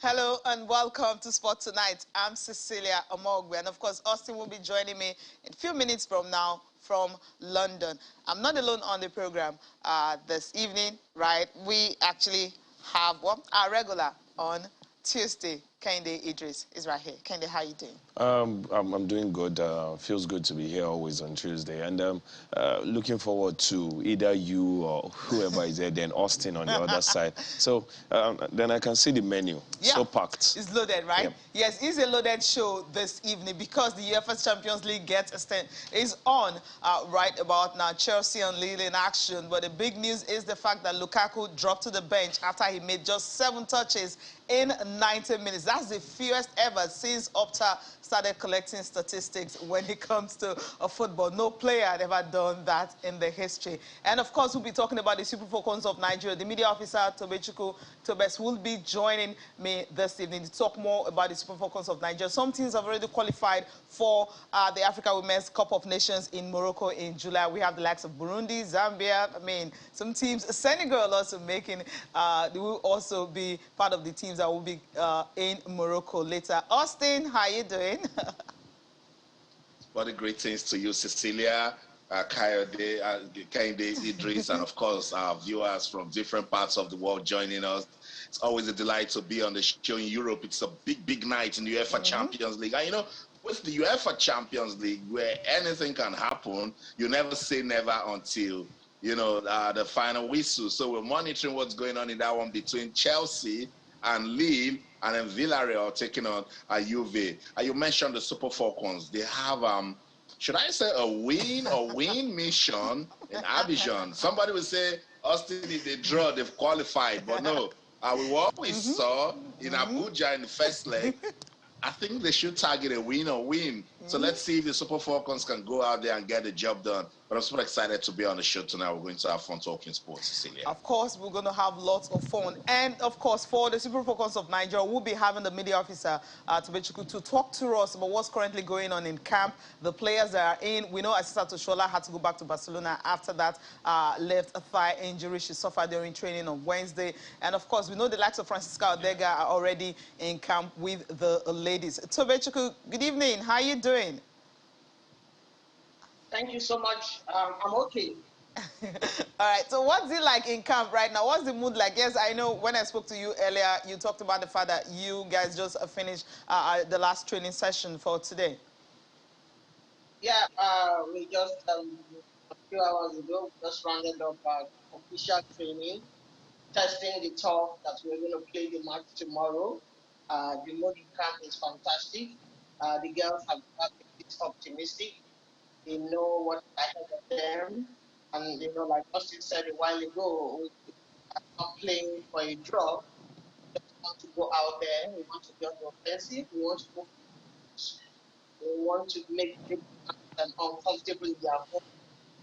Hello and welcome to Sport Tonight. I'm Cecilia Omogwe, and of course, Austin will be joining me in a few minutes from now from London. I'm not alone on the program this evening, right? We actually have our regular on Tuesday. Kende Idris is right here. Kende, how are you doing? I'm doing good. Feels good to be here always on Tuesday. And looking forward to either you or whoever is there, then Austin on the other side. So then I can see the menu. Yeah, so packed. It's loaded, right? Yep. Yes, it's a loaded show this evening because the UEFA Champions League is on right about now. Chelsea and Lille in action. But the big news is the fact that Lukaku dropped to the bench after he made just 7 touches in 90 minutes. That's the fewest ever since Opta started collecting statistics when it comes to football. No player had ever done that in the history. And of course, we'll be talking about the Super Falcons of Nigeria. The media officer, Tobechukwu Tobes, will be joining me this evening to talk more about the Super Falcons of Nigeria. Some teams have already qualified for the Africa Women's Cup of Nations in Morocco in July. We have the likes of Burundi, Zambia. I mean, some teams, Senegal also making, they will also be part of the teams that will be in Morocco later. Austin, how you doing? What a greetings to you, Cecilia, Kayode, Kende Idris, and of course our viewers from different parts of the world joining us. It's always a delight to be on the show in Europe. It's a big night in the UEFA Champions League. And you know, with the UEFA Champions League, where anything can happen, you never say never until, you know, the final whistle. So we're monitoring what's going on in that one between Chelsea and Lille, and then Villarreal taking on Juve. You mentioned the Super Falcons. They have, should I say, a win mission in Abidjan. Somebody would say, Austin, if they draw, they've qualified. But no, we always saw in Abuja in the first leg, I think they should target a win or win. So let's see if the Super Falcons can go out there and get the job done. But I'm super excited to be on the show tonight. We're going to have fun talking sports, Cecilia. Of course, we're going to have lots of fun. And, of course, for the Super Falcons of Nigeria, we'll be having the media officer, to talk to us about what's currently going on in camp, the players that are in. We know Asisa Toshola had to go back to Barcelona after that left thigh injury she suffered during training on Wednesday. And, of course, we know the likes of Francisca Odega are already in camp with the ladies. Tobechukwu, good evening. How are you doing? Thank you so much. I'm okay. All right, so what's it like in camp right now? What's the mood like? Yes, I know when I spoke to you earlier, you talked about the fact that you guys just finished the last training session for today. Yeah, we just, a few hours ago, just rounded up official training, testing the talk that we're going to play the match tomorrow. The mood in camp is fantastic. The girls have been optimistic. They know what ahead of them. And, you know, like Austin said a while ago, we are not playing for a draw. We just want to go out there. We want to be on the offensive. We want to go. We want to make them uncomfortable in their home.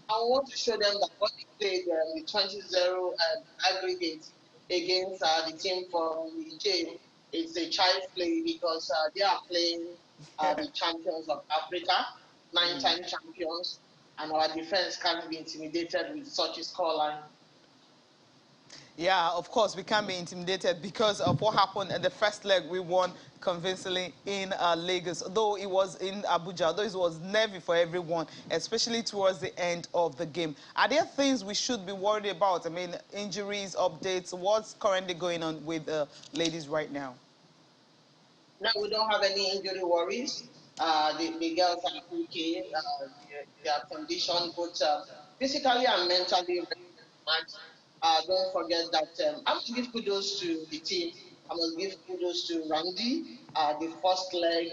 I want to show them that what they played the 20-0 aggregate against the team from Niger is a child's play because they are playing the champions of Africa, 9-time champions, and our defense can't be intimidated with such a scoreline. Yeah, of course, we can't be intimidated because of what happened in the first leg. We won convincingly in Lagos, though it was in Abuja, though it was nervy for everyone, especially towards the end of the game. Are there things we should be worried about? I mean, injuries, updates, what's currently going on with the ladies right now? No, we don't have any injury worries. The girls are okay. They are conditioned both physically and mentally. Don't forget that I must give kudos to the team. I must give kudos to Randy. The first leg,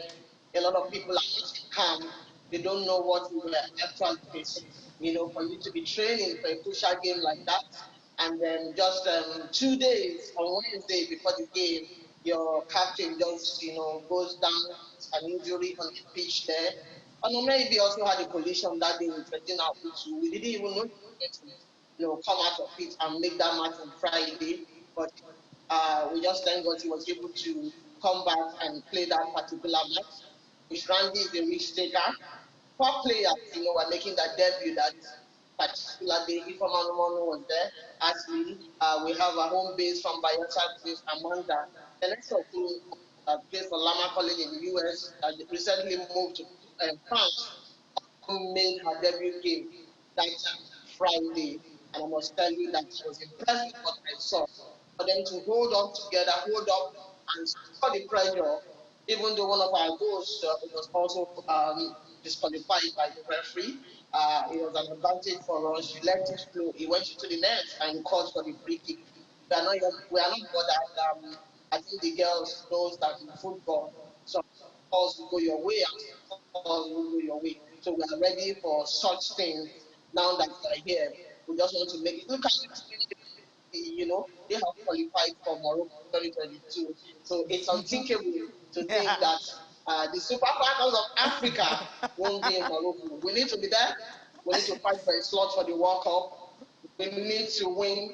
a lot of people are not calm. They don't know what we were actually facing. You know, for you to be training for a crucial game like that, and then just 2 days on Wednesday before the game, your captain just, you know, goes down, an injury on the pitch there. And maybe also had a collision that day with Regina Utu. We didn't even know come out of it and make that match on Friday. But we just thank God he was able to come back and play that particular match. Which Randy is a risk taker. 4 players, you know, were making that debut that particular day. Ifeoma was there. Ashleigh, we have a home base from Bayelsa, Amanda. the next of kin that plays for Lama College in the US, that recently moved to France, made her debut game that Friday, and I must tell you that I was impressed with what I saw. For them to hold up together, hold up, and score the pressure, even though one of our goals was also disqualified by the referee. It was an advantage for us. We let it flow. He went into the net and called for the free kick. We are not bothered. I think the girls knows that in football, some calls will go your way and some calls will go your way. So we are ready for such things now that we are here. We just want to make it. Look at they have qualified for Morocco 2022. So it's unthinkable to think that the Super Falcons of Africa won't be in Morocco. We need to be there. We need to fight for a slot for the World Cup. We need to win,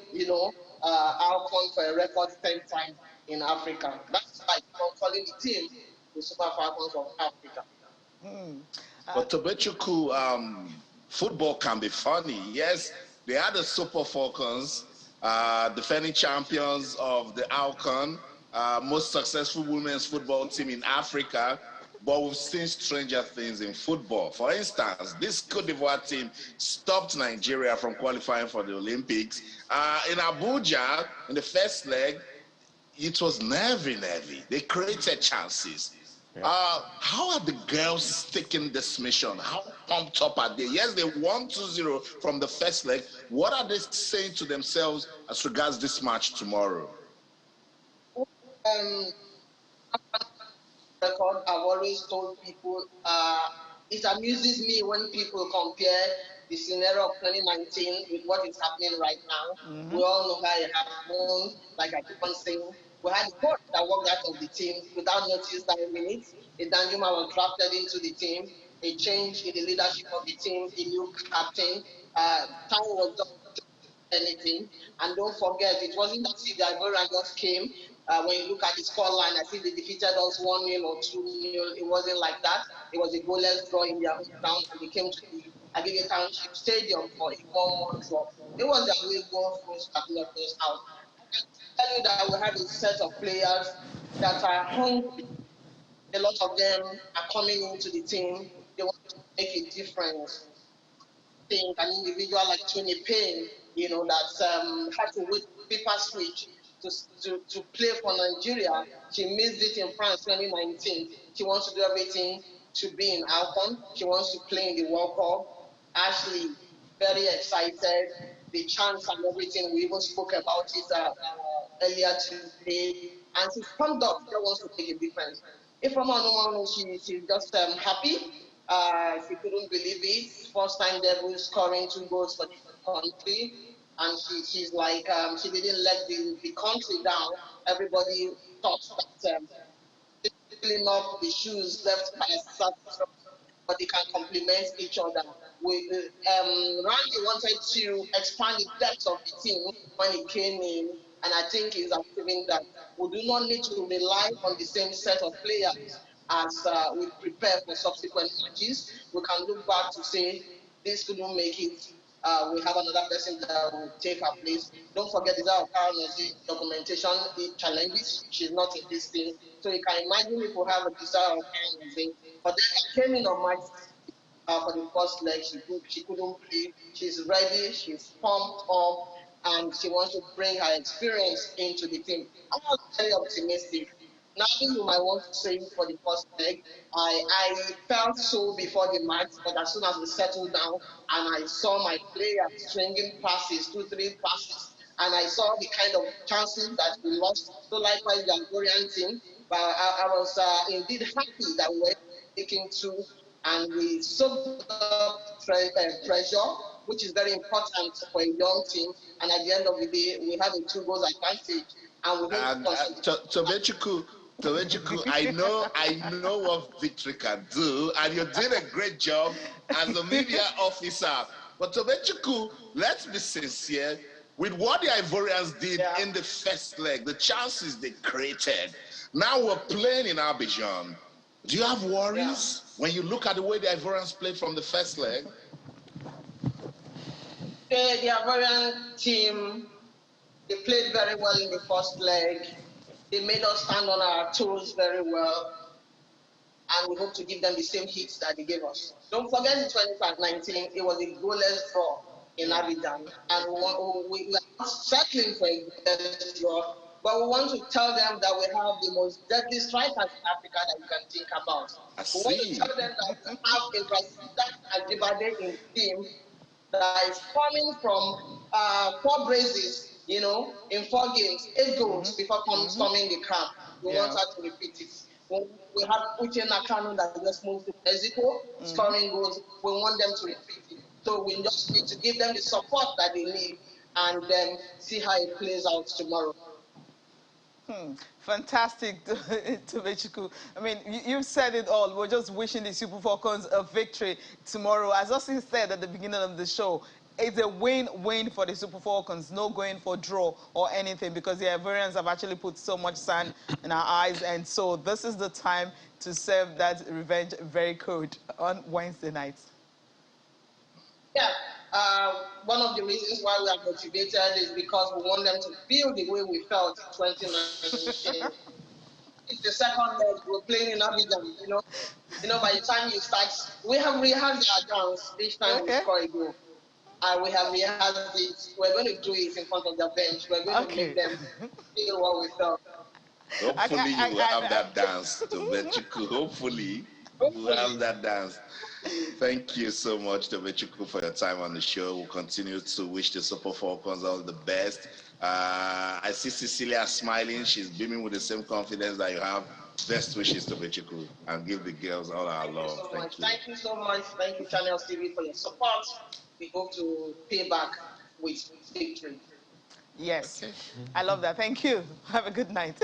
AWCON for a record 10 times in Africa. That's why I'm calling the team the Super Falcons of Africa. But Tobechukwu, football can be funny. Yes, they are the Super Falcons, defending champions of the AWCON, most successful women's football team in Africa. But we've seen stranger things in football. For instance, this Cote d'Ivoire team stopped Nigeria from qualifying for the Olympics. In Abuja, in the first leg, it was nervy. They created chances. How are the girls taking this mission? How pumped up are they? Yes, they won 2-0 from the first leg. What are they saying to themselves as regards this match tomorrow? Record, I've always told people, it amuses me when people compare the scenario of 2019 with what is happening right now. We all know how it happened, like I keep on saying. We had a coach that walked out of the team without notice that minutes. Danjuma was drafted into the team. A change in the leadership of the team, a new captain. Time was done anything. And don't forget, it wasn't that the Ivorian just came. When you look at the scoreline, I think they defeated us 1-0 or 2-0. It wasn't like that. It was a goalless draw in their hometown, and they came to the Agege Township Stadium for a 1-1 draw. It was their way goal first that left us out. I can tell you that we have a set of players that are hungry. A lot of them are coming into the team. They want to make a difference. Think an individual like Tony Payne, that had to wait paper switch to play for Nigeria. She missed it in France 2019. She wants to do everything to be in AWCON. She wants to play in the World Cup. Ashleigh, very excited. The chance and everything. We even spoke about it earlier today. And she's pumped up. She wants to make a difference. If from she's just happy. She couldn't believe it. First time debut scoring 2 goals for the country. And she's like, she didn't let the country down. Everybody thought that filling up the shoes left by a but they can complement each other. Randy wanted to expand the depth of the team when he came in, and I think he's achieving that. We do not need to rely on the same set of players as we prepare for subsequent matches. We can look back to say this couldn't make it. We have another person that will take her place. Don't forget, these are documentation challenges. She's not in this thing. So you can imagine if we have a desire of thing. But then I came in on my for the first leg. She couldn't play. She's ready. She's pumped up, and she wants to bring her experience into the team. I'm very optimistic. Nothing you might want to say for the first leg. I felt so before the match, but as soon as we settled down and I saw my players stringing passes, 2-3 passes, and I saw the kind of chances that we lost. So likewise, the Ivorian team. But I was indeed happy that we were taking 2 and we soaked up pressure, which is very important for a young team. And at the end of the day, we have a 2 goals advantage. And Tobechukwu, I know what victory can do, and you're doing a great job as a media officer. But Tobechukwu, let's be sincere. With what the Ivorians did in the first leg, the chances they created, now we're playing in Abidjan. Do you have worries when you look at the way the Ivorians played from the first leg? The Ivorian team, they played very well in the first leg. They made us stand on our toes very well, and we hope to give them the same hits that they gave us. Don't forget in 2019, it was a goalless draw in Abidjan, and we are not settling for a goalless draw, but we want to tell them that we have the most deadly strikers in Africa that you can think about. I We want to see. tell them that we have a Rasida Ajibade in team that is coming from 4 braces, in 4 games, 8 goals before storming the camp. We want her to repeat it. We have Uche Nakano that just moved to Mexico, scoring goals. We want them to repeat it. So we just need to give them the support that they need and then see how it plays out tomorrow. Fantastic, Tobechukwu. I mean, you said it all. We're just wishing the Super Falcons a victory tomorrow. As Austin said at the beginning of the show, it's a win-win for the Super Falcons, no going for draw or anything, because the Ivorians have actually put so much sand in our eyes, and so this is the time to serve that revenge very cold on Wednesday night. Yeah, one of the reasons why we are motivated is because we want them to feel the way we felt in 2019. It's the second leg, we're playing in Abidjan, by the time you start, we have rehearsed our dance each time we score a goal. We have rehearsed it. We're going to do it in front of the bench. We're going to make them feel what we felt. Hopefully you will have that dance, Tobechukwu. Hopefully you will have that dance. Thank you so much, Tobechukwu, for your time on the show. We'll continue to wish the Super Falcons all the best. I see Cecilia smiling. She's beaming with the same confidence that you have. Best wishes, Tobechukwu, and give the girls all our love. Thank you. Thank you so much. Thank you, Channel TV, for your support. We hope to pay back with victory. Yes, okay. I love that. Thank you. Have a good night.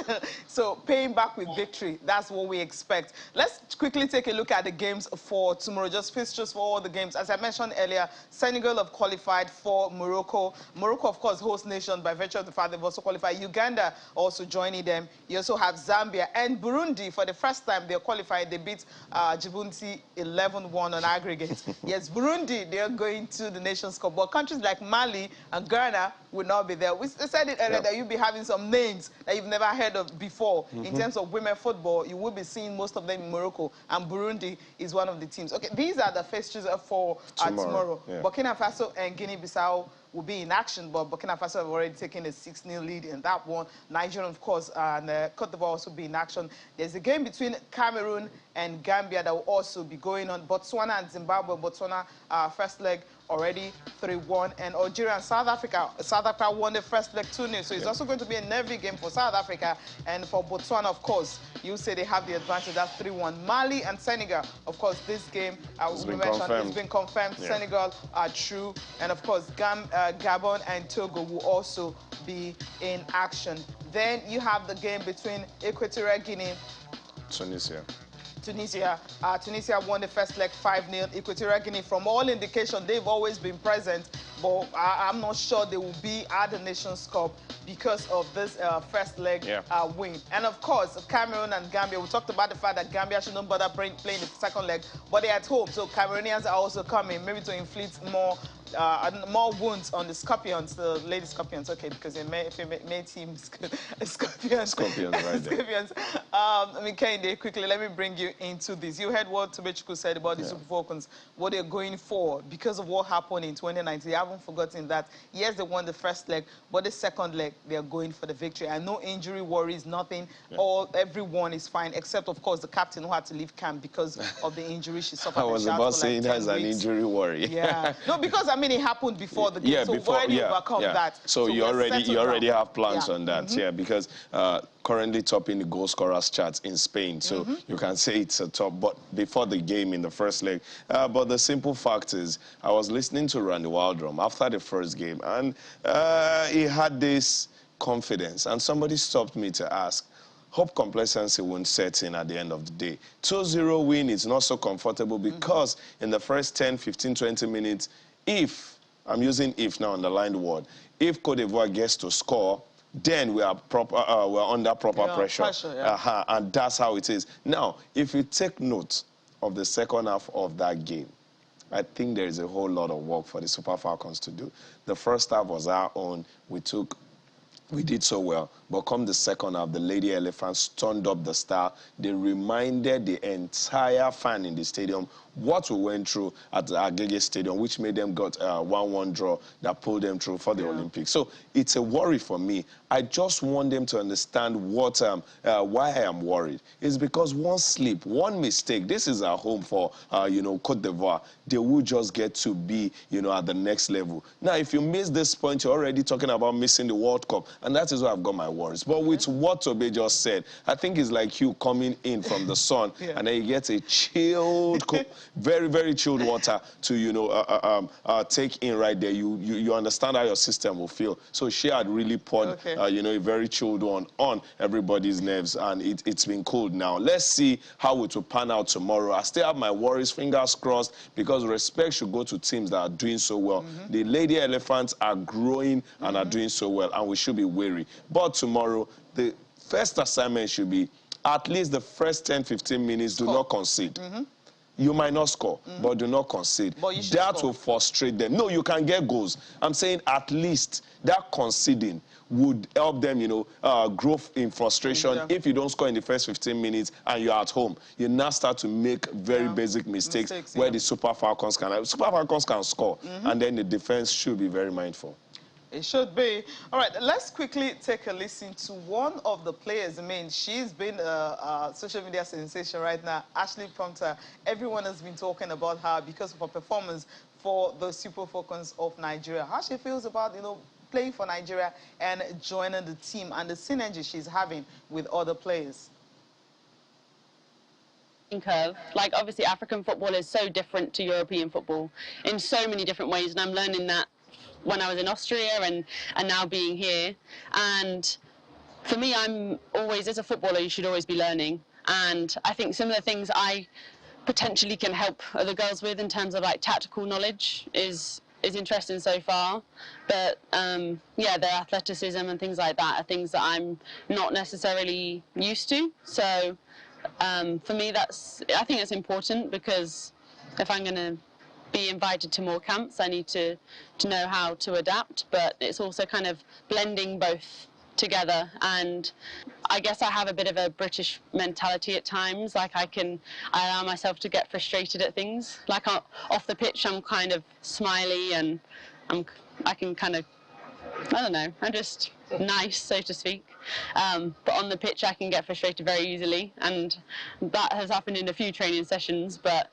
So, paying back with victory, that's what we expect. Let's quickly take a look at the games for tomorrow, just fixtures for all the games. As I mentioned earlier, Senegal have qualified for Morocco. Morocco, of course, host nation by virtue of the fact they've also qualified. Uganda also joining them. You also have Zambia and Burundi. For the first time, they're qualified. They beat Djibouti 11-1 on aggregate. Yes, Burundi, they're going to the Nations Cup. But countries like Mali and Ghana will not be there. We said it earlier that you'll be having some names that you've never heard of before. In terms of women football, you will be seeing most of them in Morocco, and Burundi is one of the teams. Okay, these are the fixtures for tomorrow. Yeah. Burkina Faso and Guinea-Bissau will be in action, but Burkina Faso have already taken a 6-0 lead in that one. Nigeria, of course, and Cote d'Ivoire also be in action. There's a game between Cameroon and Gambia that will also be going on. Botswana and Zimbabwe. Botswana, first leg already 3-1, and Algeria and South Africa. South Africa won the first leg 2-0, so it's also going to be a nervy game for South Africa. And for Botswana, of course, you say they have the advantage. That's 3-1. Mali and Senegal, of course, this game it's been confirmed. Yeah. Senegal are true, and of course, Gabon and Togo will also be in action. Then you have the game between Equatorial Guinea, Tunisia won the first leg 5-0. Equatorial Guinea, from all indication, they've always been present, but I'm not sure they will be at the Nations Cup because of this first leg win. And of course, Cameroon and Gambia, we talked about the fact that Gambia shouldn't bother playing the second leg, but they're at home, so Cameroonians are also coming, maybe to inflict more wounds on the Scorpions, the lady Scorpions, okay, because they may team Scorpions. Scorpions, right there. Scorpions. I mean, Kehinde, quickly, let me bring you into this. You heard what Tobechukwu said about the Super Falcons, what they're going for because of what happened in 2019. They haven't forgotten that. Yes, they won the first leg, but the second leg, they're going for the victory. And no injury worries, nothing. Everyone is fine, except, of course, the captain who had to leave camp because of the injury she suffered. I was about saying that's an injury worry. Yeah. No, because, I mean, it happened before the game, so before, already overcome that. So you already have plans on that, because currently topping the goal scorers charts in Spain, so you can say it's a top, but before the game in the first leg. But the simple fact is, I was listening to Randy Waldrum after the first game, and he had this confidence, and somebody stopped me to ask, hope complacency won't set in at the end of the day. 2-0 win is not so comfortable because in the first 10, 15, 20 minutes, if, I'm using if now, underlined word, if Cote d'Ivoire gets to score, then we are we're under proper pressure. And that's how it is. Now, if you take note of the second half of that game, I think there is a whole lot of work for the Super Falcons to do. The first half was our own. We took We did so well, but come the second half, the Lady Elephants turned up the star. They reminded the entire fan in the stadium what we went through at the Agege Stadium, which made them got a 1-1 draw that pulled them through for the Olympics. So it's a worry for me. I just want them to understand what why I am worried. It's because one slip, one mistake, this is our home for, Côte d'Ivoire. They will just get to be, at the next level. Now, if you miss this point, you're already talking about missing the World Cup, and that is where I've got my worries. But with what Tobe just said, I think it's like you coming in from the sun, and then you get a chilled, very, very chilled water to, take in right there. You understand how your system will feel. So she had really poured, a very chilled one on everybody's nerves, and it's been cooled now. Let's see how it will pan out tomorrow. I still have my worries, fingers crossed, because respect should go to teams that are doing so well. The Lady Elephants are growing and are doing so well, and we should be wary. But tomorrow, the first assignment should be at least the first 10-15 minutes, do not concede. You might not score, but do not concede. That will frustrate them. No, you can get goals. I'm saying at least that conceding would help them, grow in frustration. If you don't score in the first 15 minutes and you're at home, you now start to make very basic mistakes where the Super Falcons can score, and then the defense should be very mindful. It should be. All right, let's quickly take a listen to one of the players. I mean, she's been a social media sensation right now, Ashleigh Plumptre. Everyone has been talking about her because of her performance for the Super Falcons of Nigeria. How she feels about, playing for Nigeria and joining the team and the synergy she's having with other players. Curve. Like, obviously, African football is so different to European football in so many different ways, and I'm learning that when I was in Austria and now being here. And for me, I'm always, as a footballer, you should always be learning. And I think some of the things I potentially can help other girls with in terms of like tactical knowledge is interesting so far. But yeah, the athleticism and things like that are things that I'm not necessarily used to. So for me, I think it's important, because if I'm going to be invited to more camps, I need to know how to adapt. But it's also kind of blending both together, and I guess I have a bit of a British mentality at times. Like, I allow myself to get frustrated at things. Like, off the pitch, I'm kind of smiley, and I can kind of, I don't know, I'm just nice, so to speak. But on the pitch, I can get frustrated very easily, and that has happened in a few training sessions. But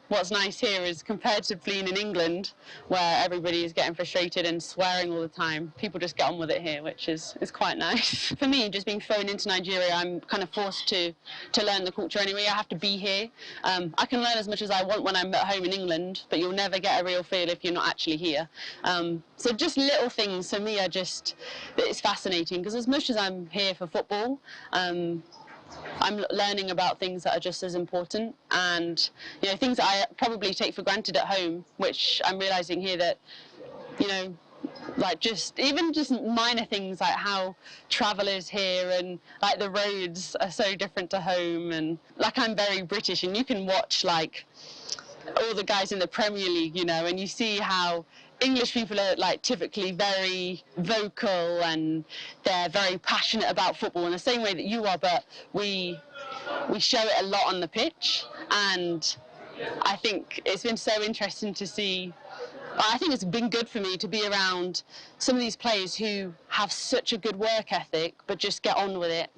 what's nice here is, compared to being in England, where everybody is getting frustrated and swearing all the time, people just get on with it here, which is quite nice. For me, just being thrown into Nigeria, I'm kind of forced to learn the culture anyway. I have to be here. I can learn as much as I want when I'm at home in England, but you'll never get a real feel if you're not actually here. So just little things for me are just, it's fascinating, because as much as I'm here for football, I'm learning about things that are just as important, and things that I probably take for granted at home, which I'm realizing here that, like just minor things like how travel is here, and like the roads are so different to home, and like I'm very British, and you can watch like all the guys in the Premier League, and you see how English people are like typically very vocal, and they're very passionate about football in the same way that you are, but we show it a lot on the pitch. And I think it's been so interesting to see. I think it's been good for me to be around some of these players who have such a good work ethic, but just get on with it.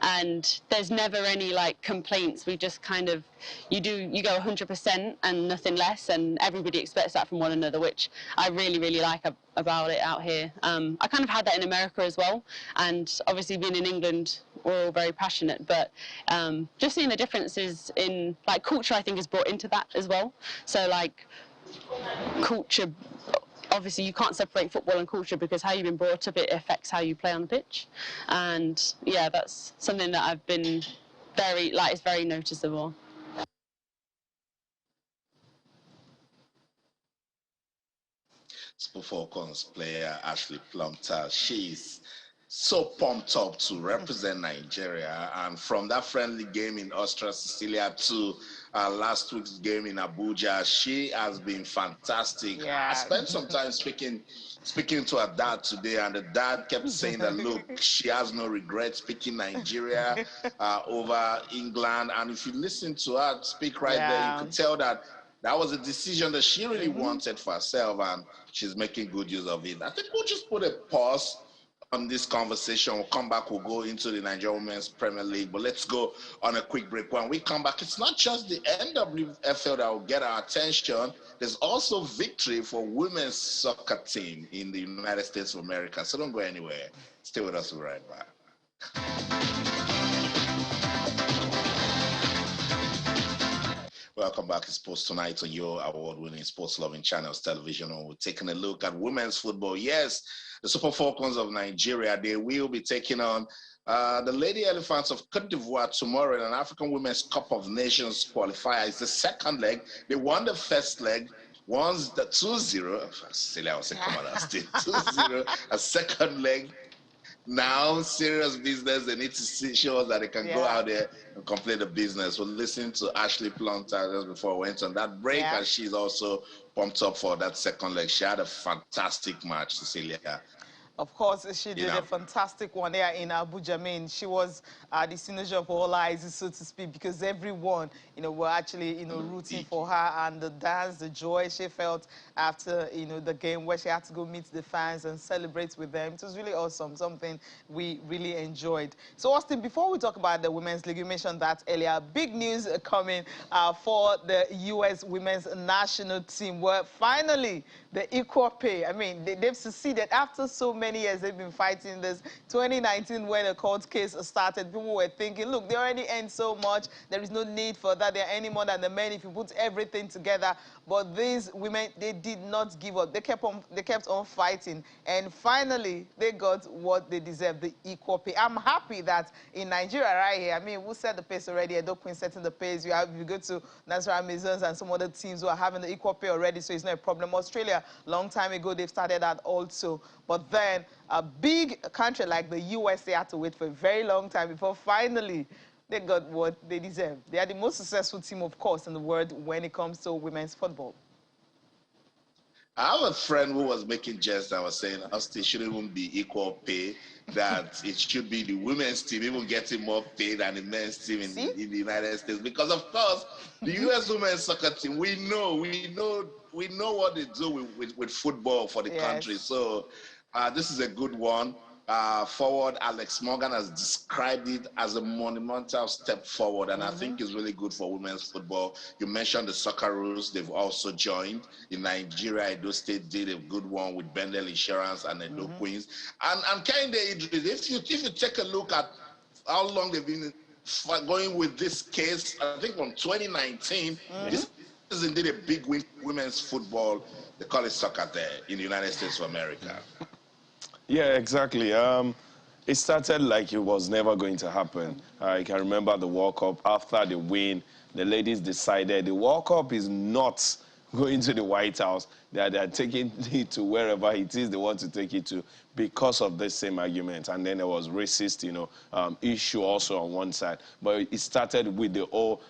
And there's never any like complaints. We just kind of, you go 100% and nothing less, and everybody expects that from one another, which I really, really like about it out here. I kind of had that in America as well, and obviously being in England, we're all very passionate, but just seeing the differences in like culture, I think, is brought into that as well. So like culture, obviously you can't separate football and culture, because how you've been brought up, it affects how you play on the pitch. And yeah, that's something that I've been it's very noticeable. Super Falcons player Ashleigh Plumptre, she's so pumped up to represent Nigeria. And from that friendly game in Austria, Cecilia, to last week's game in Abuja, she has been fantastic. I Yeah. spent some time speaking to her dad today, and the dad kept saying that, look, she has no regrets picking Nigeria over England. And if you listen to her speak right there, you Yeah. could tell that that was a decision that she really wanted for herself, and she's making good use of it. I think we'll just put a pause on this conversation. We'll come back, we'll go into the Nigerian Women's Premier League, but let's go on a quick break. When we come back, it's not just the NWFL that will get our attention. There's also victory for women's soccer team in the United States of America. So don't go anywhere. Stay with us. We'll be right back. Welcome back to Sports Tonight on your award-winning sports-loving channels television. And we're taking a look at women's football. Yes, the Super Falcons of Nigeria, they will be taking on the Lady Elephants of Cote d'Ivoire tomorrow in an African Women's Cup of Nations qualifier. It's the second leg. They won the first leg. One's the 2-0. Silly, I was saying, come on, 2-0. A second leg. Now, serious business. They need to show us that they can go out there and complete the business. We'll listen to Ashleigh Plumptre just before we went on that break, and she's also pumped up for that second leg. She had a fantastic match, Cecilia. Of course, she did a fantastic one there in Abuja. I mean, she was the synergy of all eyes, so to speak, because everyone, were actually, rooting for her, and the dance, the joy she felt after, the game where she had to go meet the fans and celebrate with them. It was really awesome, something we really enjoyed. So, Austin, before we talk about the Women's League, you mentioned that earlier, big news coming for the U.S. Women's National Team, where finally the equal pay, I mean, they've succeeded after so many years they've been fighting this. 2019, when a court case started, people were thinking, look, they already earn so much. There is no need for that. They're earning more than the men if you put everything together. But these women, they did not give up. They kept on fighting. And finally, they got what they deserve, the equal pay. I'm happy that in Nigeria right here, I mean, we set the pace already. AWCON setting the pace. You go to National Amazons and some other teams who are having the equal pay already, so it's not a problem. Australia, long time ago, they've started that also. But then a big country like the US, they had to wait for a very long time before finally they got what they deserve. They are the most successful team, of course, in the world when it comes to women's football. I have a friend who was making jest and was saying, Austin shouldn't even be equal pay, that it should be the women's team even getting more pay than the men's team in the United States. Because, of course, the U.S. women's soccer team, we know what they do with football for the country. So this is a good one. Forward Alex Morgan has described it as a monumental step forward, and I think it's really good for women's football. You mentioned the Socceroos; they've also joined. In Nigeria, Edo State did a good one with Bendel Insurance and Edo Queens. And Kehinde Idris, if you take a look at how long they've been going with this case, I think from 2019, this is indeed a big win for women's football. They call it soccer there in the United States of America. Yeah, exactly. It started like it was never going to happen. I can remember the World Cup. After the win, the ladies decided the World Cup is not going to the White House. They're taking it to wherever it is they want to take it to because of the same argument. And then there was racist, issue also on one side. But it started with the whole,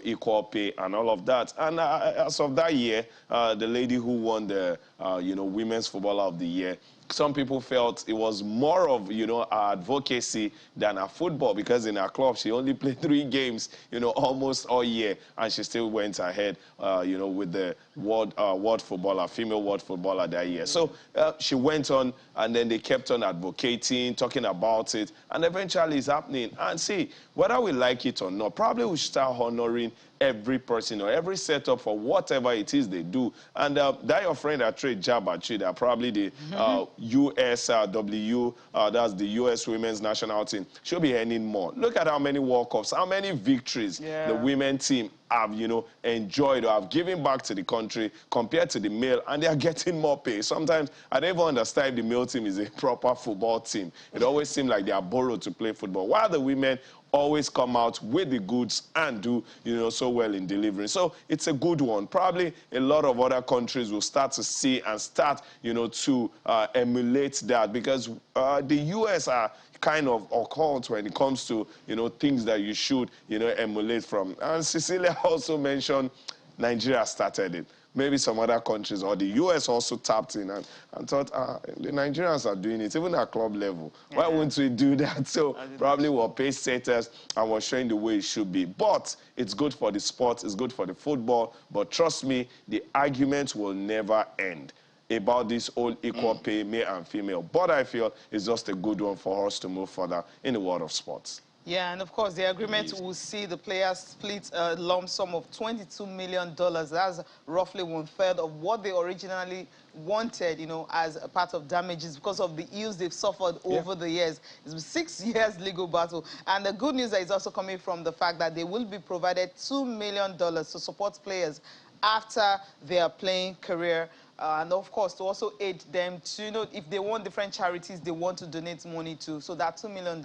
equal pay and all of that. And as of that year, the lady who won the, Women's Footballer of the Year, some people felt it was more of, her advocacy than her football, because in her club, she only played 3 games, almost all year, and she still went ahead, with the world footballer, female world footballer that year. So she went on, and then they kept on advocating, talking about it, and eventually it's happening. And see, whether we like it or not, probably we should start honoring every person or every setup for whatever it is they do. And that your friend that trade jab at you, that probably the USW, that's the US Women's National Team, should be earning more. Look at how many World Cups, how many victories the women team have, enjoyed or have given back to the country compared to the male, and they are getting more pay. Sometimes I don't even understand if the male team is a proper football team. It always seems like they are borrowed to play football, while the women always come out with the goods and do, so well in delivering. So it's a good one. Probably a lot of other countries will start to see and start, to emulate that, because the US are kind of occult when it comes to, things that you should, emulate from. And Cecilia also mentioned Nigeria started it. Maybe some other countries or the US also tapped in and thought, the Nigerians are doing it, even at club level. Why wouldn't we do that? So probably we're pace setters and we're showing the way it should be. But it's good for the sport, it's good for the football. But trust me, the argument will never end about this whole equal pay, male and female. But I feel it's just a good one for us to move further in the world of sports. Yeah, and of course, the agreement will see the players split a lump sum of $22 million. That's roughly 1/3 of what they originally wanted, as a part of damages because of the ills they've suffered over the years. It's been 6 years legal battle. And the good news is also coming from the fact that they will be provided $2 million to support players after their playing career. And of course, to also aid them to, if they want different charities they want to donate money to. So that $2 million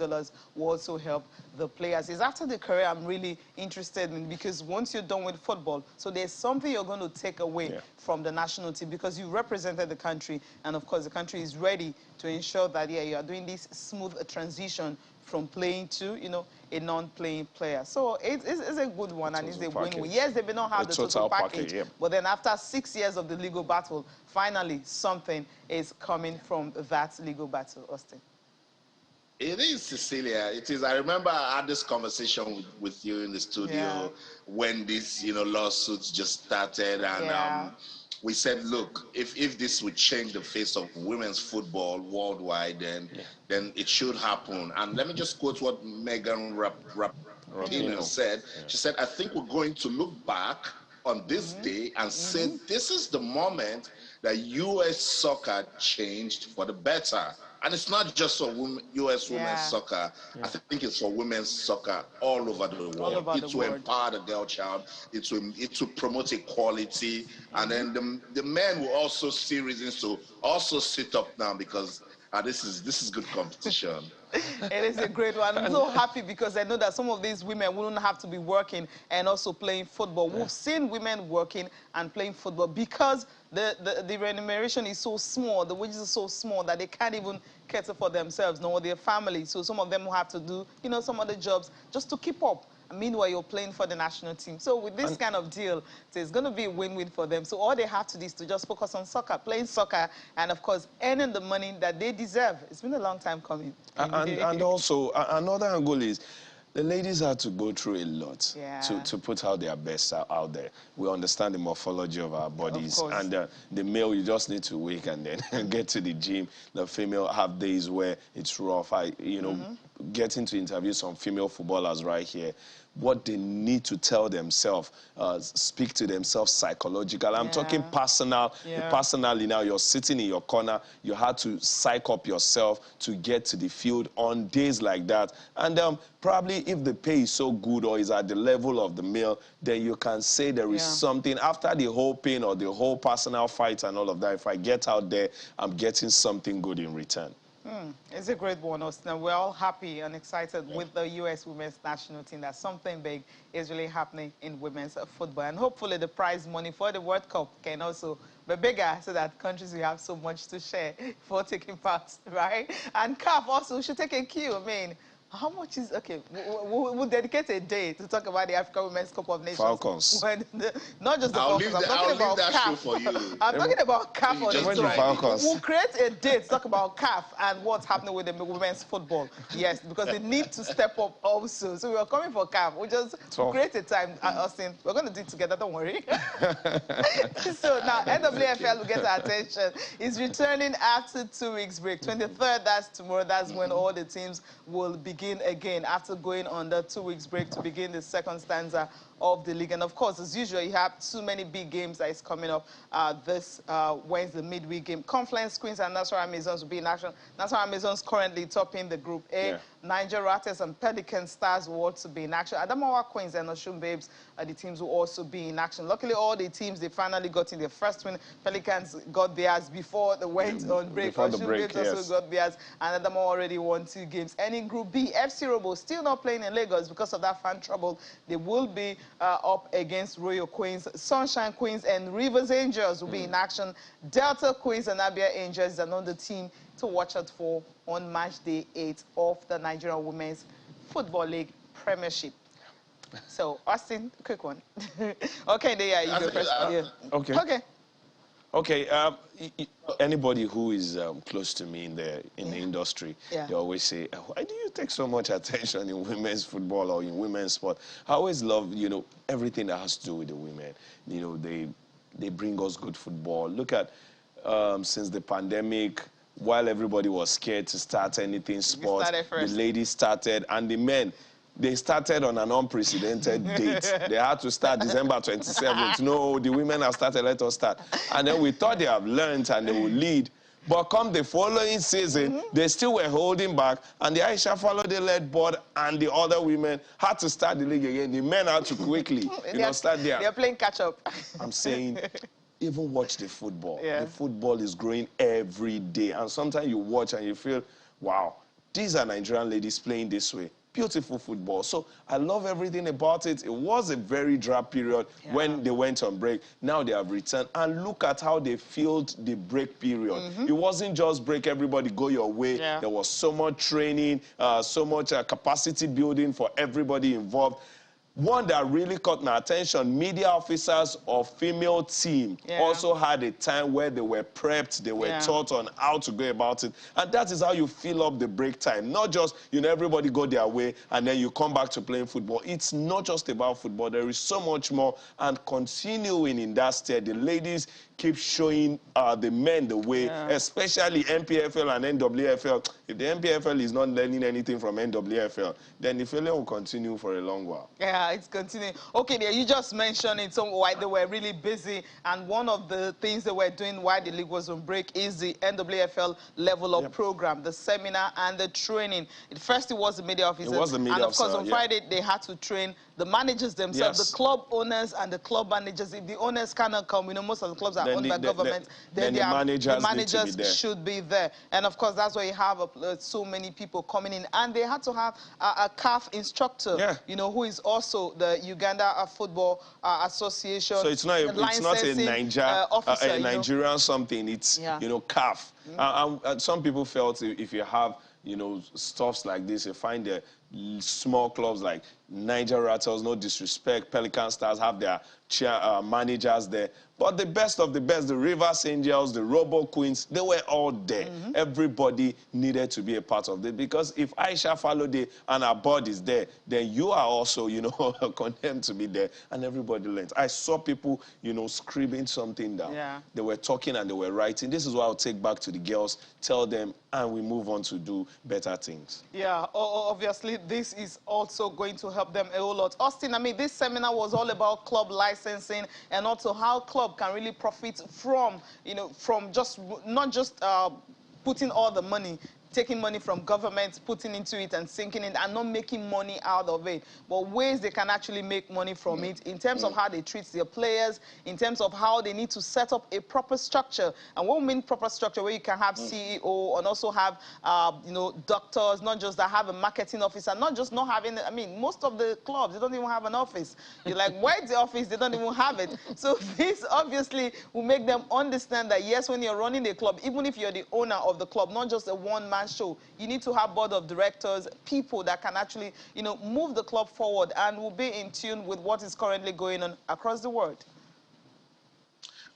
will also help the players. It's after the career I'm really interested in, because once you're done with football, so there's something you're going to take away from the national team, because you represented the country. And of course, the country is ready to ensure that, you are doing this smooth transition from playing to, a non-playing player. So it's a good one, and it's a win-win. Yes, they may not have the total package, but then after 6 years of the legal battle, finally something is coming from that legal battle, Austin. It is, Cecilia. It is. I remember I had this conversation with you in the studio when this, lawsuits just started, and we said, look, if this would change the face of women's football worldwide, then it should happen. And let me just quote what Megan Rapinoe said. She said, I think we're going to look back on this day and say, this is the moment that U.S. soccer changed for the better. And it's not just for U.S. women's soccer. I think it's for women's soccer all over the world. It will empower the girl child. It will promote equality. And then the men will also see reasons to also sit up now, because this is good competition. It is a great one. I'm so happy because I know that some of these women wouldn't have to be working and also playing football. We've seen women working and playing football because the remuneration is so small, the wages are so small that they can't even cater for themselves nor their family. So some of them will have to do, some other jobs just to keep up. And meanwhile, you're playing for the national team. So with this kind of deal, it's going to be a win-win for them. So all they have to do is to just focus on soccer, playing soccer, and of course, earning the money that they deserve. It's been a long time coming. And also, another angle is, the ladies had to go through a lot to put out their best out there. We understand the morphology of our bodies. And the male, you just need to wake and then get to the gym. The female have days where it's rough. Getting to interview some female footballers right here, what they need to tell themselves, speak to themselves psychological. I'm talking personal. Personally now, you're sitting in your corner. You had to psych up yourself to get to the field on days like that. And probably if the pay is so good or is at the level of the male, then you can say there is something after the whole pain or the whole personal fight and all of that. If I get out there, I'm getting something good in return. It's a great one, Austin. We're all happy and excited with the U.S. women's national team that something big is really happening in women's football. And hopefully the prize money for the World Cup can also be bigger so that countries will have so much to share for taking part, right? And CAF also should take a cue. I mean, how much is, okay, we'll dedicate a day to talk about the African Women's Cup of Nations. Falcons. Not just the Falcons, I'm talking about CAF. I'm talking about CAF on its own. Falcons. We'll create a day to talk about CAF and what's happening with the women's football. Yes, because they need to step up also. So we are coming for CAF. We'll just create a time, Austin. We're going to do it together, don't worry. So now NWFL will get our attention. It's returning after 2 weeks break. 23rd, that's tomorrow. That's when all the teams will begin again after going on the 2 weeks break to begin the second stanza of the league. And of course, as usual, you have too many big games that is coming up this Wednesday midweek game. Confluence Queens and Nassau Amazons will be in action. Nassau Amazons currently topping the Group A. Yeah. Niger Ratters and Pelican Stars will also be in action. Adamawa Queens and Oshun Babes, the teams will also be in action. Luckily, all the teams, they finally got in their first win. Pelicans got theirs before they went on break. Before the Oshun break, Babes also got theirs, and Adamawa already won 2 games. And in Group B, FC Robo still not playing in Lagos because of that fan trouble. They will be up against Royal Queens. Sunshine Queens and Rivers Angels will be in action. Delta Queens and Abia Angels is another team to watch out for on match day 8 of the Nigerian Women's Football League Premiership. So, Austin, quick one. Okay, there you go first. Yeah. Okay. Okay. Anybody who is close to me in the industry, they always say, "Why do you take so much attention in women's football or in women's sport?" I always love, everything that has to do with the women. They bring us good football. Look at since the pandemic. While everybody was scared to start anything sports, the ladies started, and the men, they started on an unprecedented date. They had to start December 27th. No, the women have started, let us start. And then we thought they have learned and they will lead. But come the following season, they still were holding back, and the Aisha Falode-led board and the other women had to start the league again. The men had to quickly, start there. They're playing catch-up. I'm saying, even watch the football. The football is growing every day. And sometimes you watch and you feel, wow, these are Nigerian ladies playing this way. Beautiful football. So I love everything about it. It was a very dry period when they went on break. Now they have returned. And look at how they filled the break period. It wasn't just break, everybody go your way. There was so much training, so much capacity building for everybody involved. One that really caught my attention, media officers of female team also had a time where they were prepped, they were taught on how to go about it. And that is how you fill up the break time. Not just, everybody go their way and then you come back to playing football. It's not just about football. There is so much more. And continuing in that state, the ladies keep showing the men the way, especially NPFL and NWFL. If the NPFL is not learning anything from NWFL, then the failure will continue for a long while. Yeah, it's continuing. Okay, there, you just mentioned it, why they were really busy, and one of the things they were doing while the league was on break is the NWFL level up program, the seminar and the training. First, it was the media officers. It was the media and of course, officer, on Friday, they had to train the managers themselves, the club owners and the club managers. If the owners cannot come, most of the clubs are owned by government, then the managers should be there. And of course, that's why you have so many people coming in. And they had to have a CAF instructor, who is also the Uganda Football Association. So it's not a Nigerian something. It's CAF. And some people felt if you have stuffs like this, you find the small clubs like Niger Rattles, no disrespect, Pelican Stars have their managers there. But the best of the best, the Rivers Angels, the Robo Queens, they were all there. Everybody needed to be a part of it, because if Aisha Falode and her board is there, then you are also, condemned to be there, and everybody learns. I saw people, scribbling something down. They were talking and they were writing. This is what I'll take back to the girls, tell them, and we move on to do better things. Yeah, obviously, this is also going to help them a whole lot. Austin, this seminar was all about club licensing and also how club can really profit from, from not just putting all the money, taking money from government, putting into it and sinking it and not making money out of it, but ways they can actually make money from it in terms of how they treat their players, in terms of how they need to set up a proper structure. And what we mean proper structure, where you can have CEO and also have, doctors, not just that, have a marketing officer, not just not having, most of the clubs, they don't even have an office. You're like, where's the office? They don't even have it. So this obviously will make them understand that, yes, when you're running a club, even if you're the owner of the club, not just a one-man show, you need to have board of directors, people that can actually, move the club forward and will be in tune with what is currently going on across the world.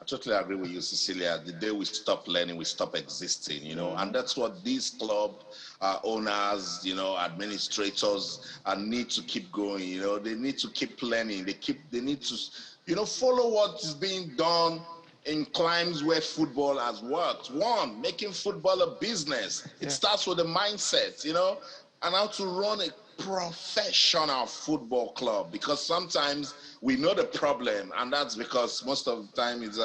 I totally agree with you, Cecilia. The day we stop learning, we stop existing, and that's what these club owners, administrators need to keep going, they need to keep learning. They need to, follow what is being done in climes where football has worked. One, making football a business. It starts with a mindset, and how to run a professional football club, because sometimes We know the problem, and that's because most of the time it's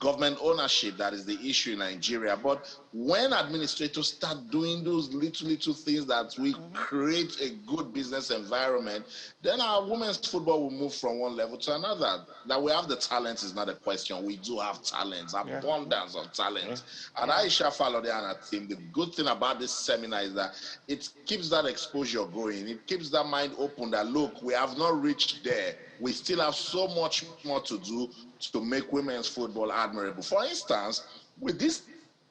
government ownership that is the issue in Nigeria. But when administrators start doing those little things that will create a good business environment, then our women's football will move from one level to another. That we have the talent is not a question. We do have talents, abundance of talent. And Aisha Falode and her team, the good thing about this seminar is that it keeps that exposure going. It keeps that mind open that, look, we have not reached there. We still have so much more to do to make women's football admirable. For instance, with this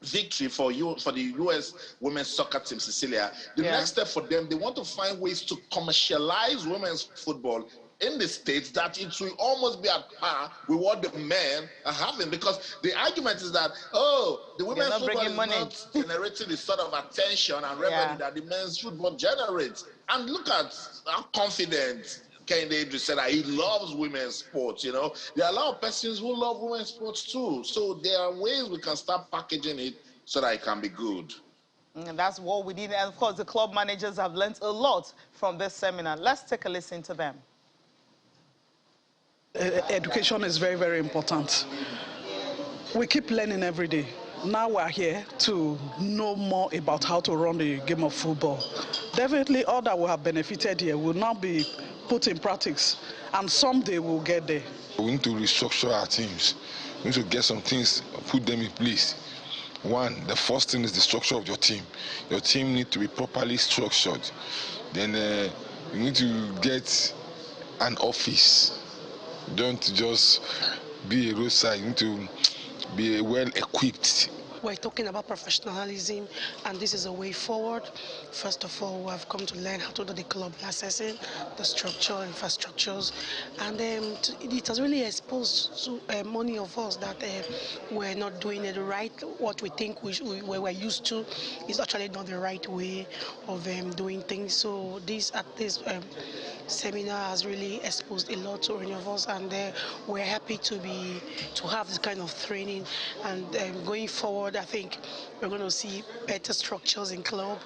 victory for the U.S. women's soccer team, Cecilia, the next step for them, they want to find ways to commercialize women's football in the States that it will almost be at par with what the men are having. Because the argument is that, oh, the women's football is not generating the sort of attention and revenue that the men's football generates. And look at how confident Kehinde Idris said that he loves women's sports, you know. There are a lot of persons who love women's sports too. So there are ways we can start packaging it so that it can be good. And that's what we did. And of course, the club managers have learned a lot from this seminar. Let's take a listen to them. Education is very, very important. We keep learning every day. Now we're here to know more about how to run the game of football. Definitely all that we have benefited here will now be put in practice, and someday we'll get there. We need to restructure our teams. We need to get some things, put them in place. One, the first thing is the structure of your team. Your team needs to be properly structured. Then you need to get an office. Don't just be a roadside. You need to be well equipped. We're talking about professionalism, and this is a way forward. First of all, we have come to learn how to do the club licensing, the structure, infrastructures, and it has really exposed to many of us that we're not doing it right. What we think we were used to is actually not the right way of doing things. So this seminar has really exposed a lot to any of us, and we're happy to have this kind of training. And going forward, I think we're going to see better structures in club,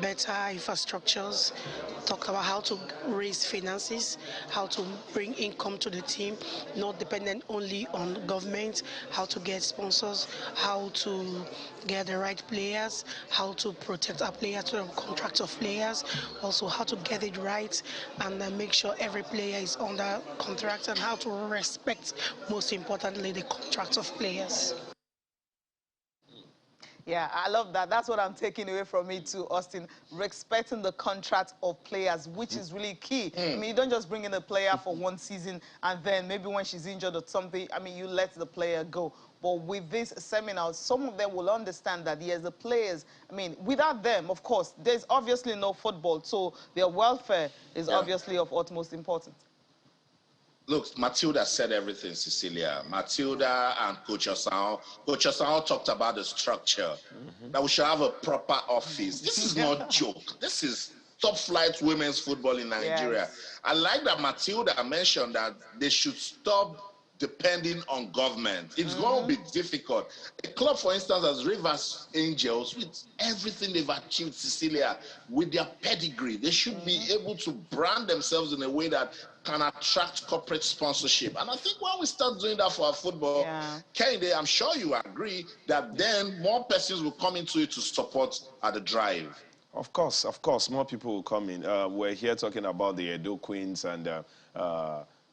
better infrastructures, talk about how to raise finances, how to bring income to the team, not dependent only on government, how to get sponsors, how to get the right players, how to protect our players from contracts of players, also how to get it right and make sure every player is under contract, and how to respect, most importantly, the contracts of players. Yeah, I love that. That's what I'm taking away from it too, Austin. Respecting the contract of players, which is really key. I mean, you don't just bring in a player for one season and then maybe when she's injured or something, I mean, you let the player go. But with this seminar, some of them will understand that, yes, the players, I mean, without them, of course, there's obviously no football. So their welfare is obviously of utmost importance. Look, Matilda said everything, Cecilia. Matilda and Coach Osao. Coach Osao talked about the structure, that we should have a proper office. This is not joke. This is top flight women's football in Nigeria. Yes. I like that Matilda mentioned that they should stop depending on government. It's going to be difficult. A club, for instance, as Rivers Angels, with everything they've achieved, Cecilia, with their pedigree, they should be able to brand themselves in a way that can attract corporate sponsorship. And I think when we start doing that for our football, Kehinde, I'm sure you agree that then more persons will come into it to support the drive. Of course, more people will come in. We're here talking about the Edo Queens and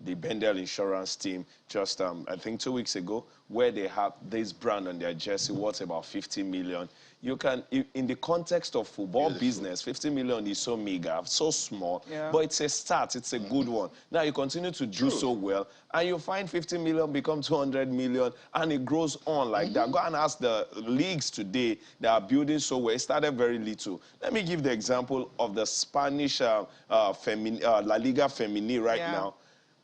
the Bendel Insurance team just, I think 2 weeks ago, where they have this brand on their jersey worth about 50 million. You can, in the context of football business, 50 million is so meager, so small, but it's a start, it's a good one. Now you continue to do so well, and you find 50 million become 200 million, and it grows on like that. Go and ask the leagues today that are building so well. It started very little. Let me give the example of the Spanish La Liga Femenil right now.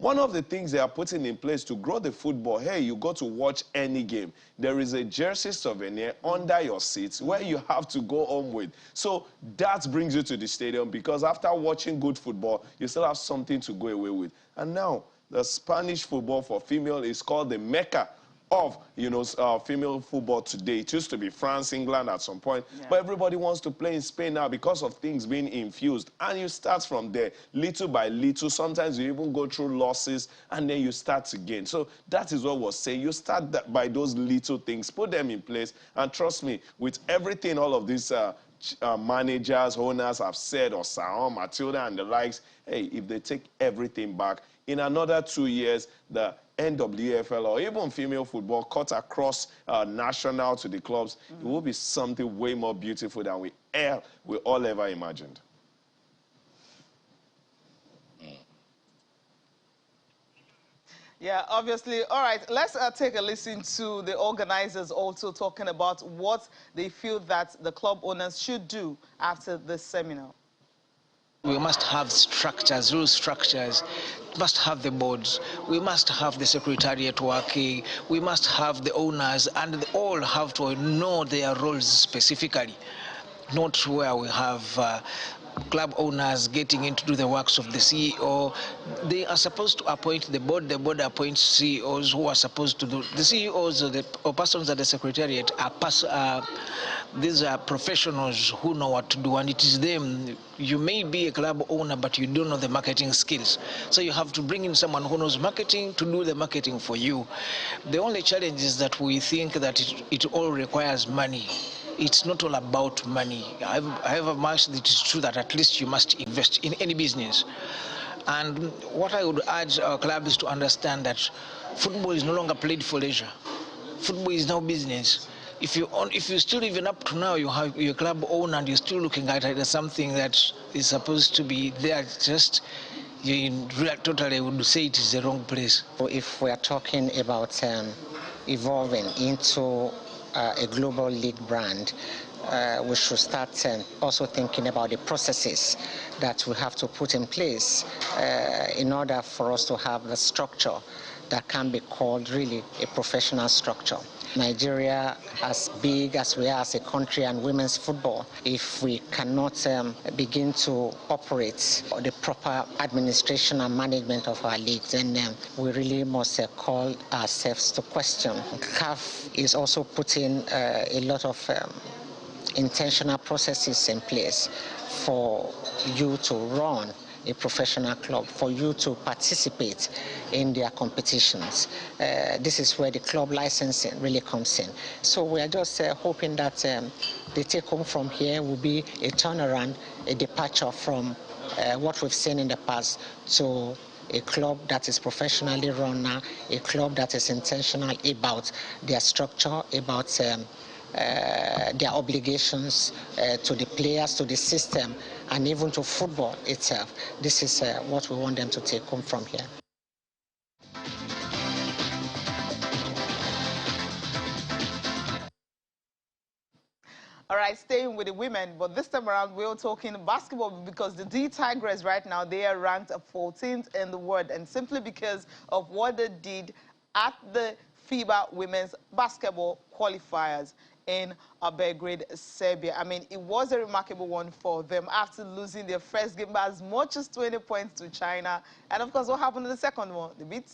One of the things they are putting in place to grow the football, hey, you go to watch any game. There is a jersey souvenir under your seats where you have to go home with. So that brings you to the stadium because after watching good football, you still have something to go away with. And now, the Spanish football for female is called the Mecca of, you know, female football today. It used to be France, England at some point, Yeah. but everybody wants to play in Spain now because of things being infused. And you start from there, little by little. Sometimes you even go through losses, and then you start again. So that is what we're saying. You start by those little things, put them in place, and trust me, with everything all of these managers, owners have said, or Saon, Matilda, and the likes, hey, if they take everything back, in another 2 years, the NWFL or even female football cut across national to the clubs, it will be something way more beautiful than we all ever imagined. Yeah, obviously. All right, let's take a listen to the organizers also talking about what they feel that the club owners should do after this seminar. We must have structures, rule structures. We must have the boards. We must have the secretariat working. We must have the owners, and they all have to know their roles specifically. Not where we have club owners getting in to do the works of the CEO. They are supposed to appoint the board appoints CEOs who are supposed to do. The CEOs or persons at the secretariat are these are professionals who know what to do, and it is them. You may be a club owner, but you don't know the marketing skills. So you have to bring in someone who knows marketing to do the marketing for you. The only challenge is that we think that it all requires money. It's not all about money. However much it is true that at least you must invest in any business. And what I would urge our clubs to understand that football is no longer played for leisure. Football is now business. If you still, even up to now, you have your club owner and you're still looking at it as something that is supposed to be there, just you totally would say it is the wrong place. If we are talking about evolving into a global league brand, we should start also thinking about the processes that we have to put in place in order for us to have the structure that can be called really a professional structure. Nigeria, as big as we are as a country, and women's football, if we cannot begin to operate the proper administration and management of our leagues, then we really must call ourselves to question. CAF is also putting a lot of intentional processes in place for you to run a professional club, for you to participate in their competitions. This is where the club licensing really comes in. So we are just hoping that the take home from here will be a turnaround, a departure from what we've seen in the past to a club that is professionally run now, a club that is intentional about their structure, about their obligations to the players, to the system, and even to football itself. This is what we want them to take home from here. All right, staying with the women, but this time around we're talking basketball because the D Tigers right now, they are ranked 14th in the world, and simply because of what they did at the FIBA Women's Basketball Qualifiers in Belgrade, Serbia. I mean, it was a remarkable one for them after losing their first game by as much as 20 points to China. And of course, what happened in the second one? They beat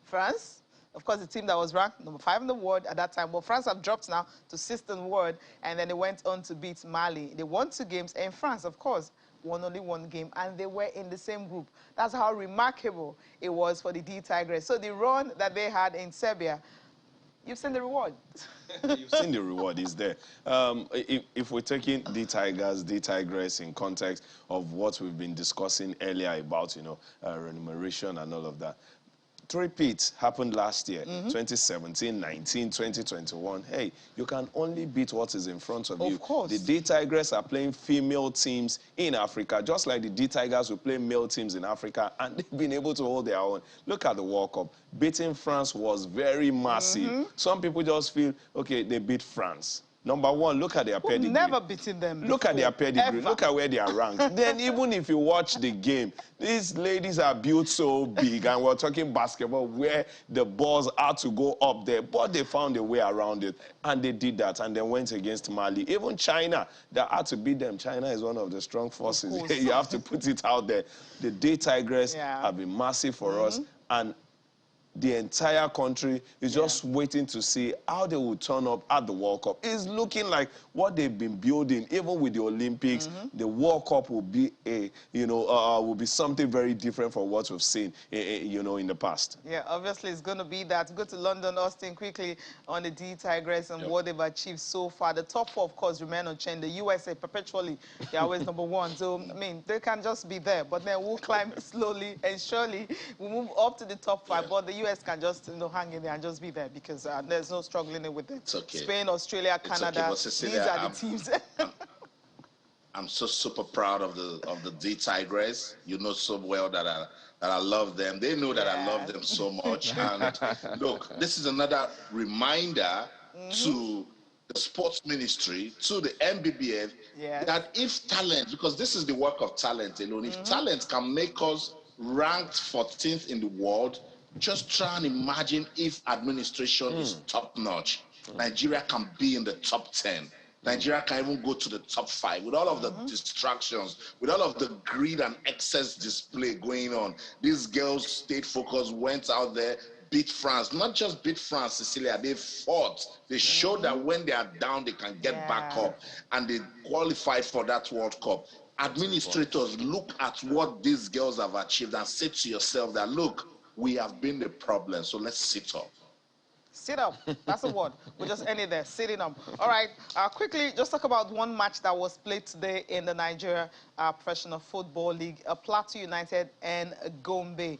France. Of course, the team that was ranked number 5 in the world at that time. But France have dropped now to 6th in the world, and then they went on to beat Mali. They won 2 games, and France, of course, won only 1 game, and they were in the same group. That's how remarkable it was for the D Tigers. So the run that they had in Serbia, you've seen the reward. You've seen the reward is there. If we're taking the Tigers, the Tigress in context of what we've been discussing earlier about, you know, remuneration and all of that. 3 peats happened last year, 2017, 19, 2021. Hey, you can only beat what is in front of you. Of course. The D Tigers are playing female teams in Africa, just like the D Tigers will play male teams in Africa, and they've been able to hold their own. Look at the World Cup. Beating France was very massive. Some people just feel, okay, they beat France. Number one, look at their pedigree. Never beaten them Look at their pedigree. ever. Look at where they are ranked. Then even if you watch the game, these ladies are built so big, and we're talking basketball where the balls had to go up there, but they found a way around it, and they did that, and they went against Mali. Even China, that had to beat them. China is one of the strong forces. You have to put it out there. The D Tigress have been massive for us, and the entire country is just waiting to see how they will turn up at the World Cup. It's looking like what they've been building, even with the Olympics, the World Cup will be will be something very different from what we've seen, in the past. Yeah, obviously it's going to be that. Go to London, Austin, quickly on the D-Tigress and what they've achieved so far. The top four, of course, remain unchanged. The USA perpetually, they're always number one. So, I mean, they can just be there. But then we'll climb slowly and surely. We'll move up to the top five. But the US can just hang in there and just be there because there's no struggling with it. Okay. Spain, Australia, Canada, Cecilia, these are the teams. I'm so super proud of the D-Tigress. You know so well that I love them. They know that I love them so much. And look, this is another reminder to the sports ministry, to the NBBF, that if talent, because this is the work of talent alone, if talent can make us ranked 14th in the world, just try and imagine if administration is top-notch. Nigeria can be in the top 10. Nigeria can even go to the top 5 with all of the distractions, with all of the greed and excess display going on. These girls stayed focused, went out there, beat France. Not just beat France, Cecilia, they fought. They showed that when they are down, they can get back up, and they qualified for that World Cup. Administrators, look at what these girls have achieved and say to yourself that, look, we have been the problem, so let's sit up. Sit up. That's the word. We'll just end it there. Sitting up. All right. Quickly, just talk about one match that was played today in the Nigeria Professional Football League. Plateau United and Gombe.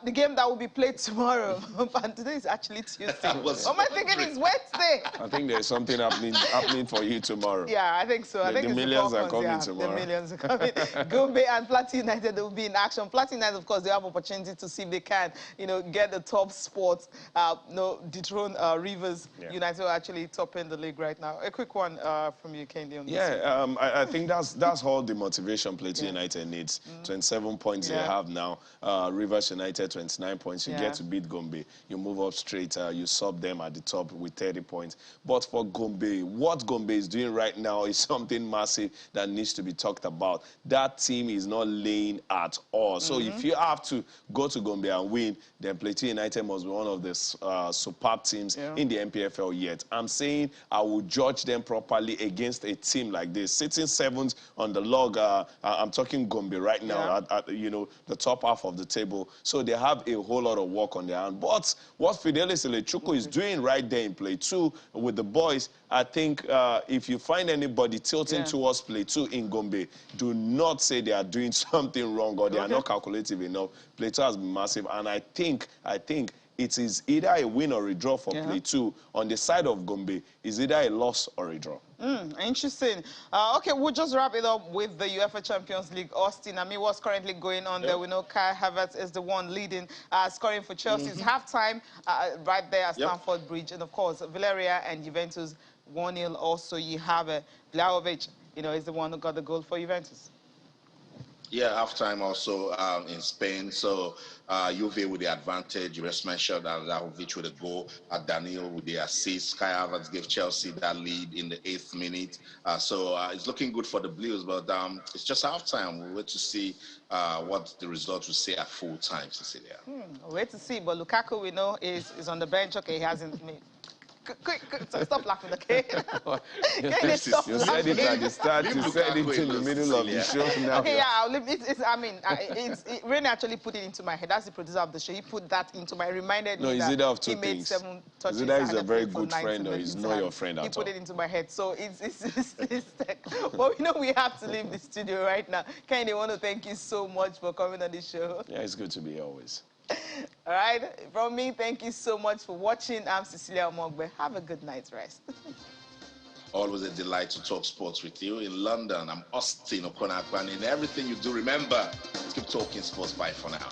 The game that will be played tomorrow. And today is actually Tuesday. What am I thinking? It's Wednesday. I think there's something happening for you tomorrow. Yeah, I think so. I think the it's millions the are coming tomorrow. The millions are coming. Gombe and Plateau United will be in action. Plateau United, of course, they have opportunity to see if they can, get the top spot. Dethrone Rivers United are actually topping the league right now. A quick one from you, Kendi, on this. I think that's all the motivation Plateau United needs. 27 points they have now. Rivers United 29 points. You get to beat Gombe. You move up straight. You sub them at the top with 30 points. But for Gombe, what Gombe is doing right now is something massive that needs to be talked about. That team is not laying at all. So if you have to go to Gombe and win, then Plateau United must be one of the superb teams in the NPFL yet. I'm saying I will judge them properly against a team like this. Sitting 7th on the log, I'm talking Gombe right now, at the top half of the table. So they have a whole lot of work on their hand. But what Fidelis Elechuku is doing right there in Plateau with the boys, I think if you find anybody tilting towards Plateau in Gombe, do not say they are doing something wrong or they are not calculative enough. Plateau has been massive, and I think it is either a win or a draw for Plateau. On the side of Gombe, is either a loss or a draw. Interesting. Okay, we'll just wrap it up with the UEFA Champions League. Austin, I mean, what's currently going on there? We know Kai Havertz is the one leading, scoring for Chelsea. It's halftime right there at Stamford Bridge. And, of course, Villarreal and Juventus 1-0. Also, you have Vlahovic, is the one who got the goal for Juventus. Yeah, halftime also in Spain. So Juve with the advantage. You just mentioned Vlahovic with a goal. Daniel with the assist. Kai Havertz gave Chelsea that lead in the 8th minute. So it's looking good for the Blues, but it's just halftime. We'll wait to see what the results will say at full time, Cecilia. We'll wait to see. But Lukaku, we know, is on the bench. Okay, he hasn't made... Quick, stop laughing, okay? You said it at the start, you said it in the middle of the show now. Okay, I'll leave it. Rene actually put it into my head. That's the producer of the show. He put that into my, reminded me that either of two he made things. 7 touches. Is either he's a very good friend or he's not your friend at all. He put it into my head. So but we know we have to leave the studio right now. Kendi, I want to thank you so much for coming on the show. Yeah, it's good to be here always. All right, from me, thank you so much for watching. I'm Cecilia Omogbe. Have a good night's rest. Always a delight to talk sports with you. In London, I'm Austin Okonakwan. In everything you do, remember, keep talking sports. Bye for now.